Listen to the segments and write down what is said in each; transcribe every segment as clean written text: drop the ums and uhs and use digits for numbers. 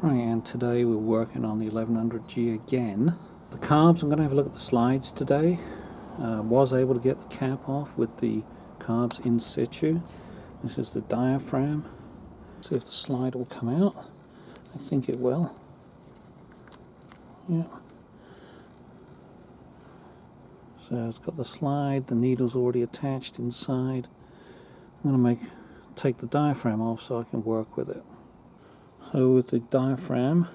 Right, and today we're working on the 1100G again. The carbs, I'm going to have a look at the slides today. Was able to get the cap off with the carbs in situ. This is the diaphragm. See if the slide will come out. I think it will. Yeah. So it's got the slide, the needle's already attached inside. I'm going to take the diaphragm off so I can work with it. So with the diaphragm,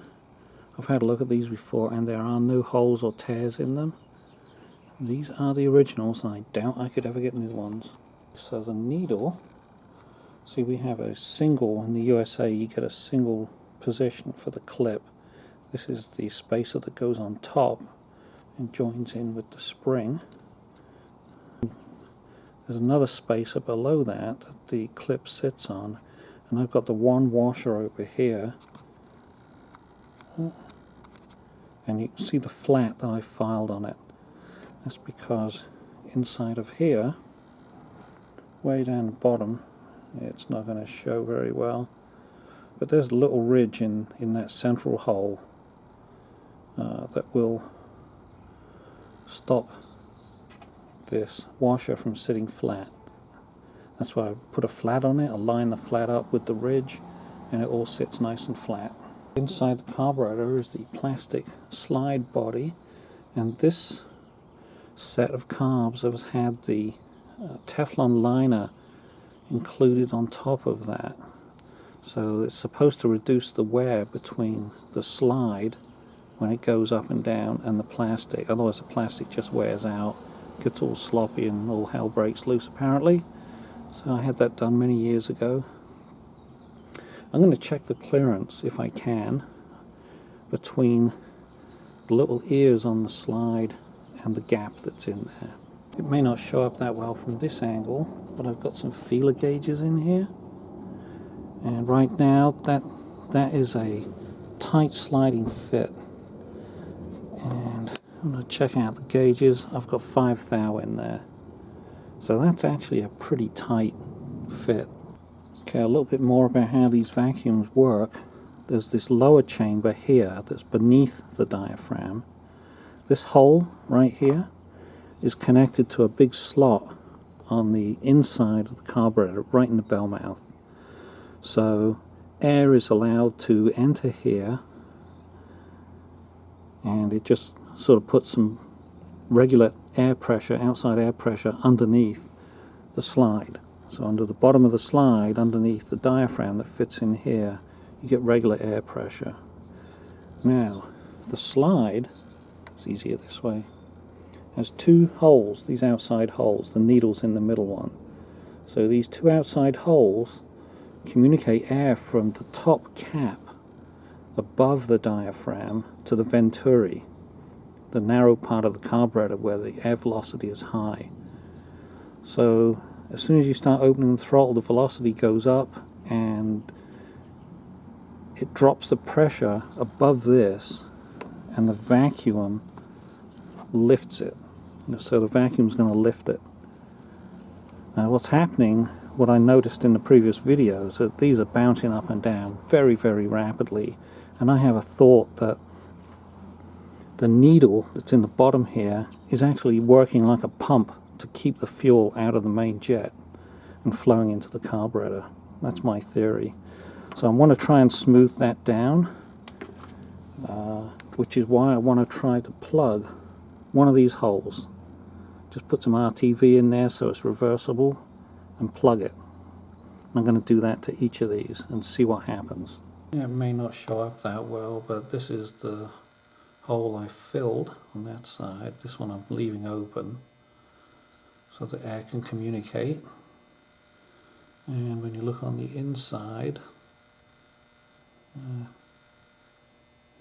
I've had a look at these before and there are no holes or tears in them. These are the originals and I doubt I could ever get new ones. So the needle, see we have a single, in the USA you get a single position for the clip. This is the spacer that goes on top and joins in with the spring. There's another spacer below that the clip sits on, and I've got the one washer over here, and you can see the flat that I filed on it. That's because inside of here, way down the bottom, it's not going to show very well, but there's a little ridge in that central hole that will stop this washer from sitting flat. That's why I put a flat on it. I line the flat up with the ridge and it all sits nice and flat. Inside the carburetor is the plastic slide body, and this set of carbs has had the Teflon liner included on top of that. So it's supposed to reduce the wear between the slide when it goes up and down and the plastic. Otherwise the plastic just wears out, gets all sloppy and all hell breaks loose apparently. So I had that done many years ago. I'm going to check the clearance, if I can, between the little ears on the slide and the gap that's in there. It may not show up that well from this angle, but I've got some feeler gauges in here. And right now that is a tight sliding fit. And I'm going to check out the gauges. I've got 5 thou in there. So that's actually a pretty tight fit. Okay, a little bit more about how these vacuums work. There's this lower chamber here that's beneath the diaphragm. This hole right here is connected to a big slot on the inside of the carburetor, right in the bell mouth. So air is allowed to enter here, and it just sort of puts some regular air pressure, outside air pressure, underneath the slide. So under the bottom of the slide, underneath the diaphragm that fits in here, you get regular air pressure. Now, the slide, it's easier this way, has 2 holes, these outside holes, the needle's in the middle one. So these 2 outside holes communicate air from the top cap above the diaphragm to the venturi, the narrow part of the carburetor where the air velocity is high. So as soon as you start opening the throttle, the velocity goes up and it drops the pressure above this, and the vacuum lifts it. So the vacuum is going to lift it. Now what's happening, what I noticed in the previous videos, is that these are bouncing up and down very, very rapidly, and I have a thought that the needle that's in the bottom here is actually working like a pump to keep the fuel out of the main jet and flowing into the carburetor. That's my theory. So I want to try and smooth that down, which is why I want to try to plug one of these holes. Just put some RTV in there so it's reversible and plug it. I'm going to do that to each of these and see what happens. Yeah, it may not show up that well, but this is the hole I filled on that side. This one I'm leaving open so the air can communicate. And when you look on the inside,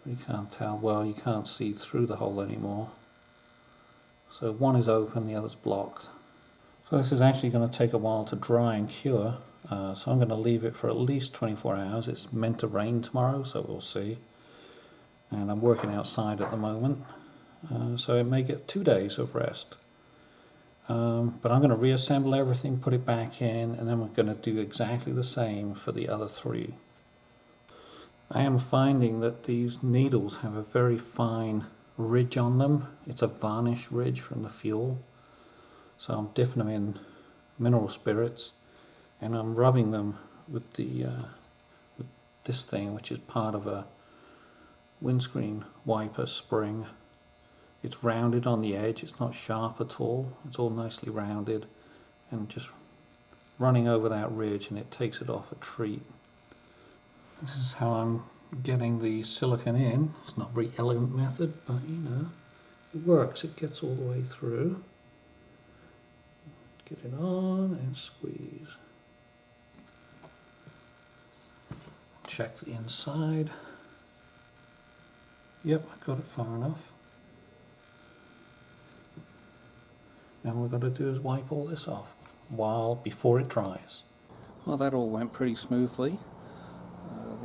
you can't tell, well, you can't see through the hole anymore. So one is open, the other's blocked. So this is actually going to take a while to dry and cure, so I'm going to leave it for at least 24 hours. It's meant to rain tomorrow, so we'll see. And I'm working outside at the moment, so it may get 2 days of rest. But I'm going to reassemble everything, put it back in, and then we're going to do exactly the same for the other 3. I am finding that these needles have a very fine ridge on them. It's a varnish ridge from the fuel. So I'm dipping them in mineral spirits and I'm rubbing them with with this thing, which is part of a windscreen wiper spring. It's rounded on the edge, it's not sharp at all, it's all nicely rounded, and just running over that ridge and it takes it off a treat. This is how I'm getting the silicone in. It's not a very elegant method, but you know, it works. It gets all the way through. Get it on and squeeze. Check the inside. Yep, I got it far enough. Now what we're going to do is wipe all this off before it dries. Well, that all went pretty smoothly.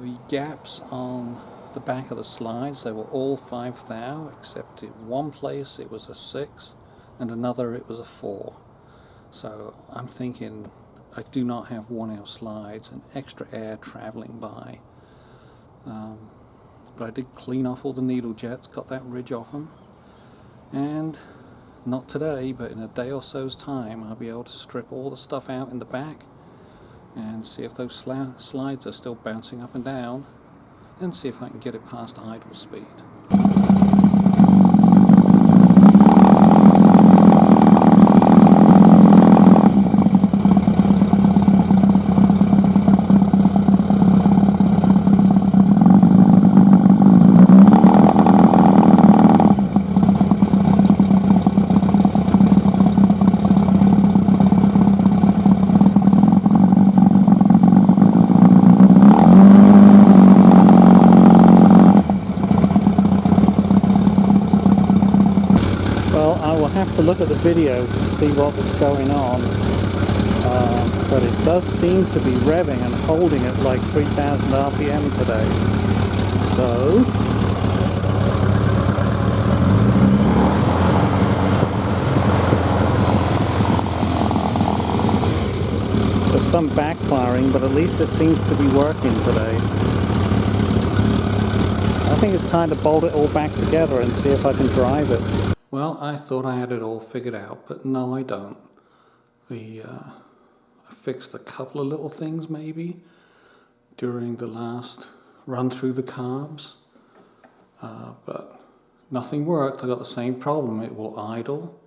The gaps on the back of the slides, they were all 5 thou, except in one place it was a 6 and another it was a 4. So I'm thinking I do not have worn out slides and extra air traveling by. But I did clean off all the needle jets, got that ridge off them, and not today, but in a day or so's time I'll be able to strip all the stuff out in the back and see if those slides are still bouncing up and down, and see if I can get it past idle speed. Well, I will have to look at the video to see what was going on, but it does seem to be revving and holding at like 3000 RPM today. So there's some backfiring, but at least it seems to be working today. I think it's time to bolt it all back together and see if I can drive it. Well, I thought I had it all figured out, but no, I don't. I fixed a couple of little things maybe during the last run through the carbs, but nothing worked. I got the same problem. It will idle.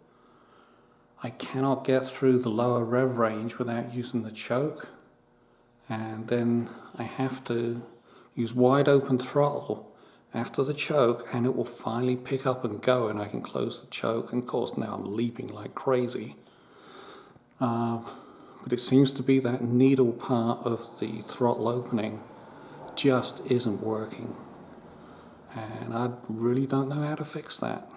I cannot get through the lower rev range without using the choke, and then I have to use wide open throttle after the choke, and it will finally pick up and go, and I can close the choke. And of course now I'm leaping like crazy, but it seems to be that needle part of the throttle opening just isn't working, and I really don't know how to fix that.